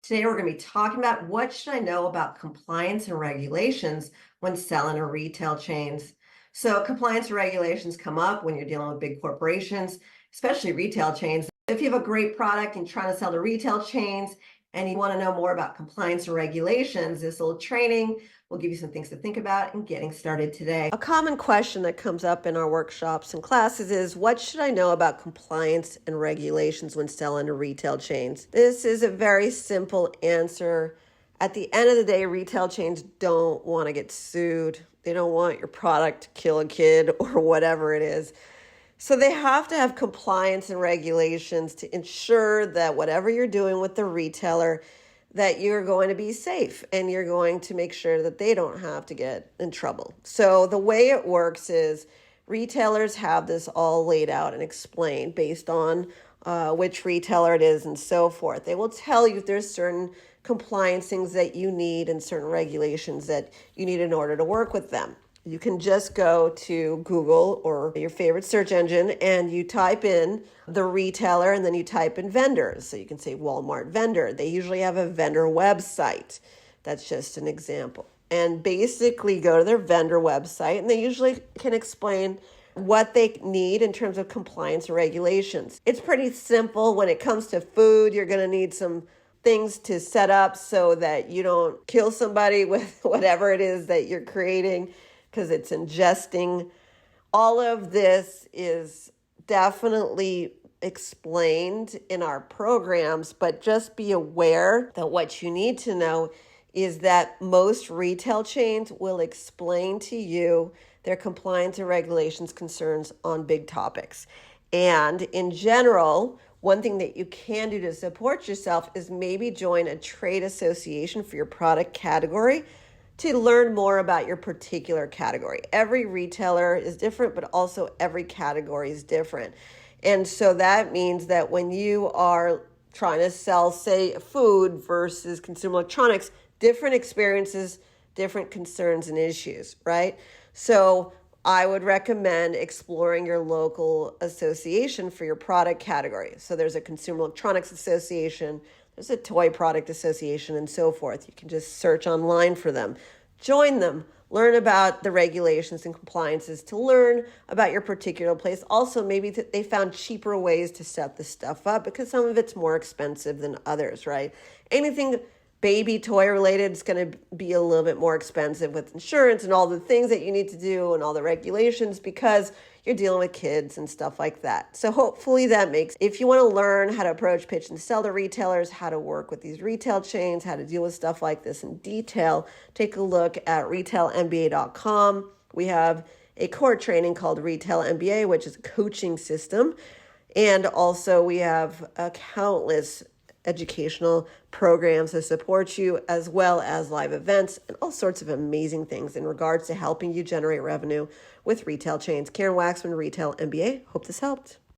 Today we're going to be talking about what should I know about compliance and regulations when selling in retail chains. So compliance and regulations come up when you're dealing with big corporations, especially retail chains. If you have a great product and you're trying to sell to retail chains and you want to know more about compliance and regulations, this little training will give you some things to think about in getting started today. A common question that comes up in our workshops and classes is, what should I know about compliance and regulations when selling to retail chains? This is a very simple answer. At the end of the day, retail chains don't want to get sued. They don't want your product to kill a kid or whatever it is. So they have to have compliance and regulations to ensure that whatever you're doing with the retailer, that you're going to be safe and you're going to make sure that they don't have to get in trouble. So the way it works is retailers have this all laid out and explained based on which retailer it is and so forth. They will tell you if there's certain compliance things that you need and certain regulations that you need in order to work with them. You can just go to Google or your favorite search engine and you type in the retailer and then you type in vendors. So you can say Walmart vendor. They usually have a vendor website. That's just an example. And basically go to their vendor website and they usually can explain what they need in terms of compliance and regulations. It's pretty simple. When it comes to food, you're going to need some things to set up so that you don't kill somebody with whatever it is that you're creating, because it's ingesting. All of this is definitely explained in our programs, but just be aware that what you need to know is that most retail chains will explain to you their compliance and regulations concerns on big topics. And in general, one thing that you can do to support yourself is maybe join a trade association for your product category to learn more about your particular category. Every retailer is different, but also every category is different. And so that means that when you are trying to sell, say, food versus consumer electronics, different experiences, different concerns and issues, right? So I would recommend exploring your local association for your product category. So there's a consumer electronics association, there's a toy product association, and so forth. You can just search online for them. Join them. Learn about the regulations and compliances to learn about your particular place. Also, maybe they found cheaper ways to set this stuff up because some of it's more expensive than others, right? Anything baby toy related is going to be a little bit more expensive with insurance and all the things that you need to do and all the regulations because you're dealing with kids and stuff like that. So hopefully that makes, if you want to learn how to approach, pitch, and sell to retailers, how to work with these retail chains, how to deal with stuff like this in detail, take a look at retailmba.com. We have a core training called Retail MBA, which is a coaching system. And also we have countless educational programs to support you, as well as live events and all sorts of amazing things in regards to helping you generate revenue with retail chains. Karen Waksman, Retail MBA. Hope this helped.